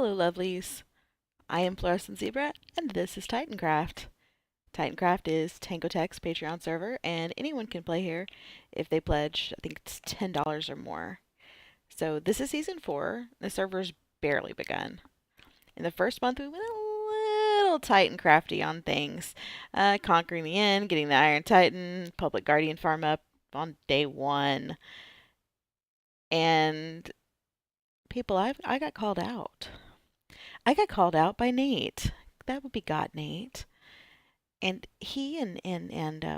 Hello, lovelies. I am Fluorescent Zebra, and this is Titancraft. Titancraft is Tango Tech's Patreon server, and anyone can play here if they pledge, I think it's $10 or more. So this is Season 4. The server's barely begun. In the first month, we went a little Titancrafty on things. Conquering the End, getting the Iron Titan, Public Guardian farm up on day 1. And people, I got called out. I got called out by Nate. That would be God, Nate. And he and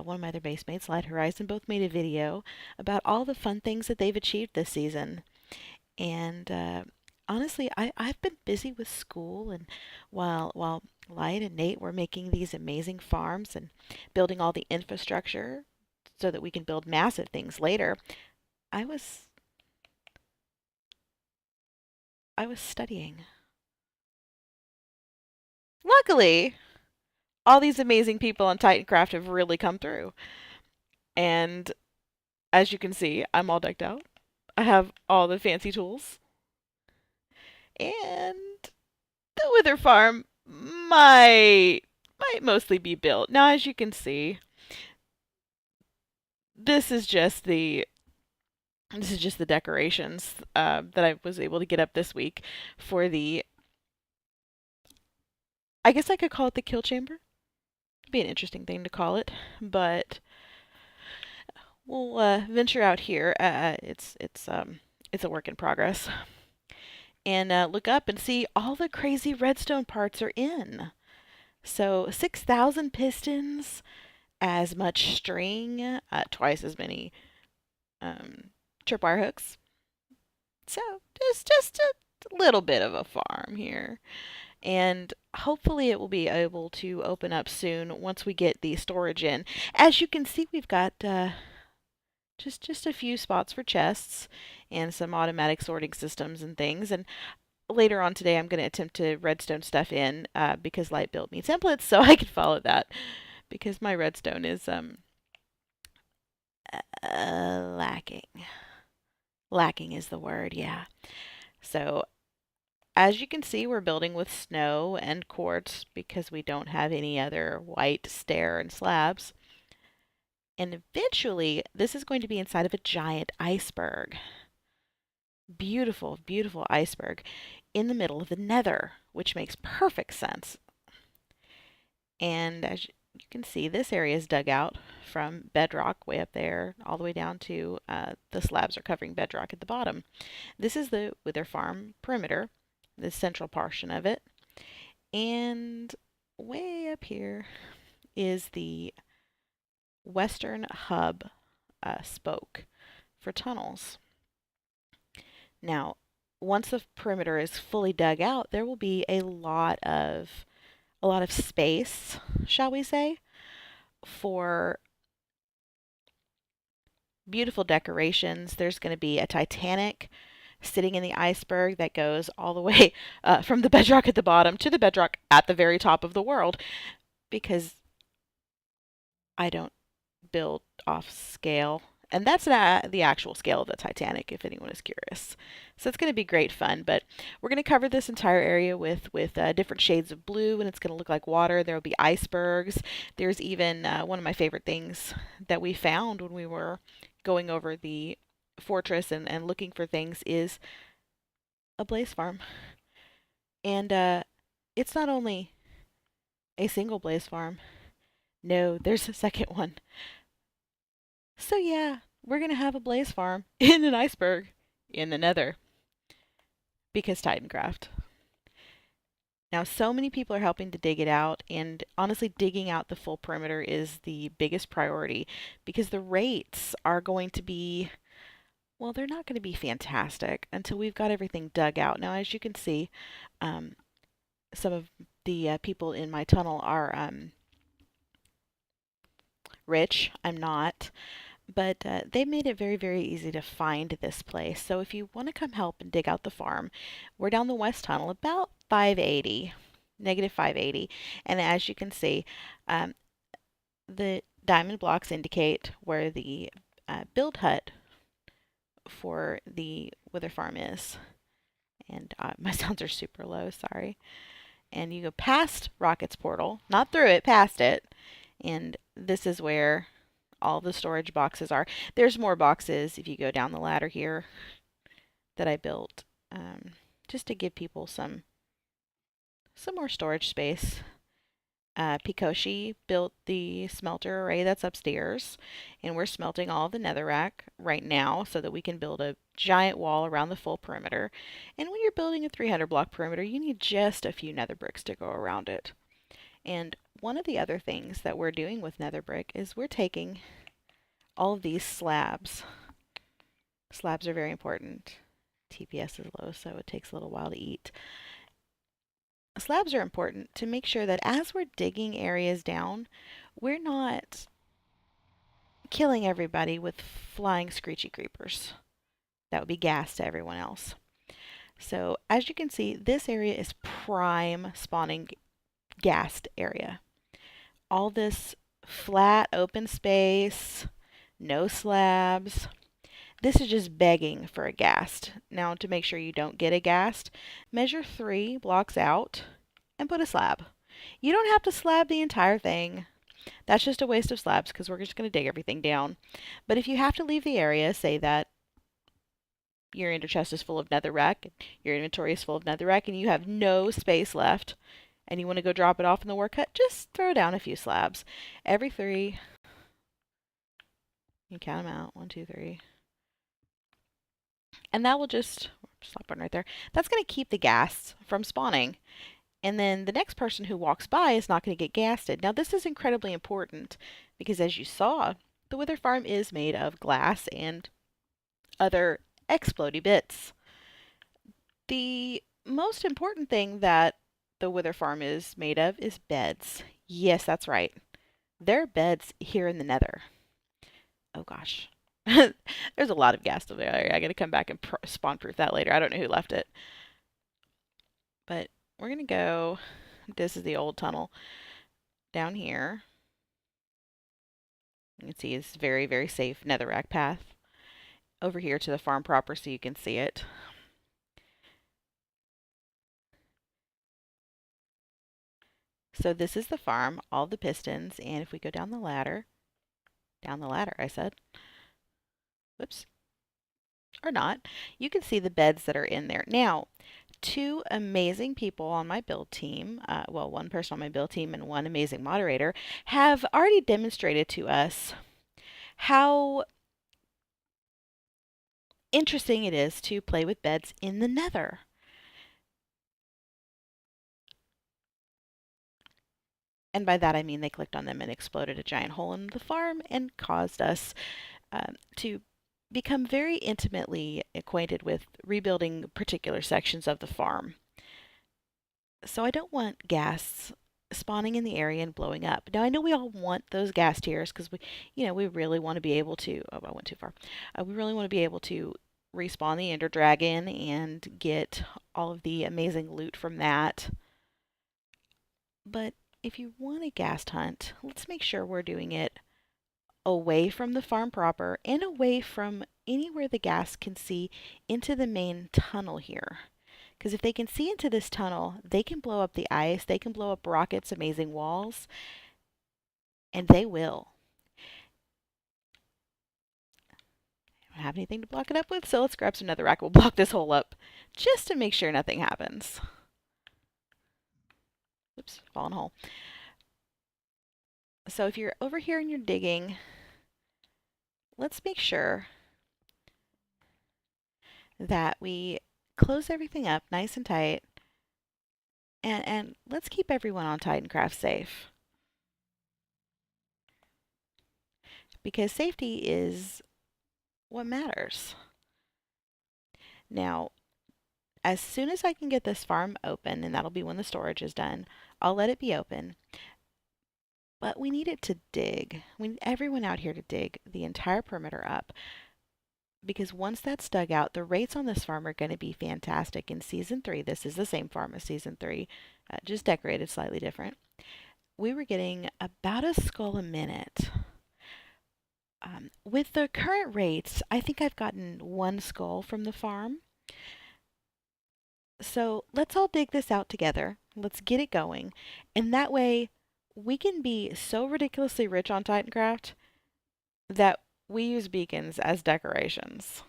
one of my other base mates, LiteHorizon, both made a video about all the fun things that they've achieved this season. And honestly, I've been busy with school, and while Light and Nate were making these amazing farms and building all the infrastructure so that we can build massive things later, I was I was studying. Luckily, all these amazing people on Titancraft have really come through. And as you can see, I'm all decked out. I have all the fancy tools. And the Wither Farm might mostly be built. Now, as you can see, this is just the decorations that I was able to get up this week for the. I guess I could call it the kill chamber. It'd be an interesting thing to call it, but we'll venture out here. It's a work in progress, and look up and see all the crazy redstone parts are in. So 6,000 pistons, as much string, twice as many tripwire hooks. So just a little bit of a farm here. And hopefully it will be able to open up soon once we get the storage in. As you can see, we've got just a few spots for chests and some automatic sorting systems and things. And later on today, I'm going to attempt to redstone stuff in because Light built me templates, so I can follow that because my redstone is lacking. Lacking is the word, yeah. So as you can see, we're building with snow and quartz because we don't have any other white stair and slabs. And eventually, this is going to be inside of a giant iceberg. Beautiful, beautiful iceberg in the middle of the nether, which makes perfect sense. And as you can see, this area is dug out from bedrock way up there all the way down to the slabs are covering bedrock at the bottom. This is the Wither Farm perimeter, the central portion of it. And way up here is the western hub spoke for tunnels. Now, once the perimeter is fully dug out, there will be a lot of space, shall we say, for beautiful decorations. There's going to be a Titanic sitting in the iceberg that goes all the way from the bedrock at the bottom to the bedrock at the very top of the world, because I don't build off scale. And that's not the actual scale of the Titanic, if anyone is curious. So it's going to be great fun. But we're going to cover this entire area with different shades of blue, and it's going to look like water. There will be icebergs. There's even one of my favorite things that we found when we were going over the fortress and looking for things is a blaze farm. And it's not only a single blaze farm. No, there's a second one. So yeah, we're going to have a blaze farm in an iceberg in the nether because Titancraft. Now, so many people are helping to dig it out, and honestly, digging out the full perimeter is the biggest priority because the rates are going to be, well, they're not going to be fantastic until we've got everything dug out. Now, as you can see, some of the people in my tunnel are rich. I'm not. But they made it very, very easy to find this place. So if you want to come help and dig out the farm, we're down the west tunnel about 580, negative 580. And as you can see, the diamond blocks indicate where the build hut for the Wither Farm is. And my sounds are super low, sorry. And you go past Rocket's portal, not through it, past it. And this is where all the storage boxes are. There's more boxes if you go down the ladder here that I built just to give people some more storage space. Pikoshi built the smelter array that's upstairs, and we're smelting all the netherrack right now so that we can build a giant wall around the full perimeter. And when you're building a 300 block perimeter, you need just a few nether bricks to go around it. And one of the other things that we're doing with nether brick is we're taking all of these slabs. Slabs are very important. TPS is low, so it takes a little while to eat. Slabs are important to make sure that as we're digging areas down, we're not killing everybody with flying screechy creepers. That would be gas to everyone else. So as you can see, this area is prime spawning ghast area. All this flat open space, no slabs. This is just begging for a ghast. Now, to make sure you don't get a ghast, measure 3 blocks out and put a slab. You don't have to slab the entire thing. That's just a waste of slabs because we're just going to dig everything down. But if you have to leave the area, say that your ender chest is full of netherrack, your inventory is full of netherrack, and you have no space left, and you want to go drop it off in the work hut, just throw down a few slabs. Every 3, you count them out, 1, 2, 3. And that will just, stop button right there, that's going to keep the ghasts from spawning. And then the next person who walks by is not going to get ghasted. Now this is incredibly important because as you saw, the wither farm is made of glass and other explodey bits. The most important thing that the wither farm is made of is beds. Yes, that's right. There are beds here in the nether. Oh gosh. There's a lot of ghast over there. I gotta come back and spawn proof that later. I don't know who left it. But we're gonna go, this is the old tunnel, down here. You can see it's very, very safe netherrack path. Over here to the farm proper so you can see it. So this is the farm, all the pistons, and if we go down the ladder I said, whoops, or not, you can see the beds that are in there. Now, 2 amazing people on my build team, well, 1 person on my build team and 1 amazing moderator, have already demonstrated to us how interesting it is to play with beds in the nether. And by that I mean they clicked on them and exploded a giant hole in the farm and caused us to become very intimately acquainted with rebuilding particular sections of the farm. So I don't want ghasts spawning in the area and blowing up. Now I know we all want those ghast tiers because we really want to be able to, oh, I went too far. We really want to be able to respawn the Ender Dragon and get all of the amazing loot from that. But if you want a ghast hunt, let's make sure we're doing it away from the farm proper and away from anywhere the ghast can see into the main tunnel here. Because if they can see into this tunnel, they can blow up the ice, they can blow up Rocket's amazing walls, and they will. I don't have anything to block it up with, so let's grab some netherrack. We'll block this hole up just to make sure nothing happens. Oops, fallen hole. So if you're over here and you're digging, let's make sure that we close everything up nice and tight, and let's keep everyone on Titancraft safe. Because safety is what matters. Now, as soon as I can get this farm open, and that'll be when the storage is done, I'll let it be open. But we need it to dig. We need everyone out here to dig the entire perimeter up. Because once that's dug out, the rates on this farm are going to be fantastic. In Season 3, this is the same farm as Season 3, just decorated slightly different. We were getting about a skull a minute. With the current rates, I think I've gotten 1 skull from the farm. So let's all dig this out together. Let's get it going. And that way, we can be so ridiculously rich on Titancraft that we use beacons as decorations.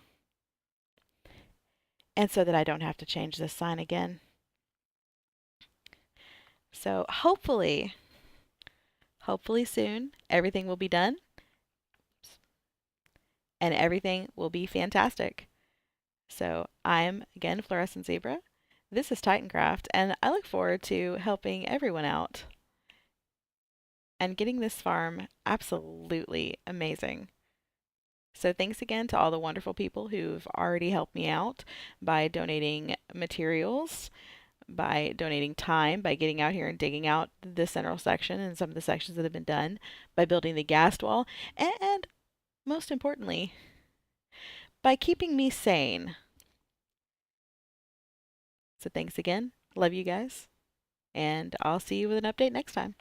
And so that I don't have to change this sign again. So hopefully soon, everything will be done and everything will be fantastic. So I'm again Fluorescent Zebra. This is Titancraft, and I look forward to helping everyone out and getting this farm absolutely amazing. So thanks again to all the wonderful people who've already helped me out by donating materials, by donating time, by getting out here and digging out the central section and some of the sections that have been done, by building the ghast wall, and most importantly, by keeping me sane. So thanks again. Love you guys. And I'll see you with an update next time.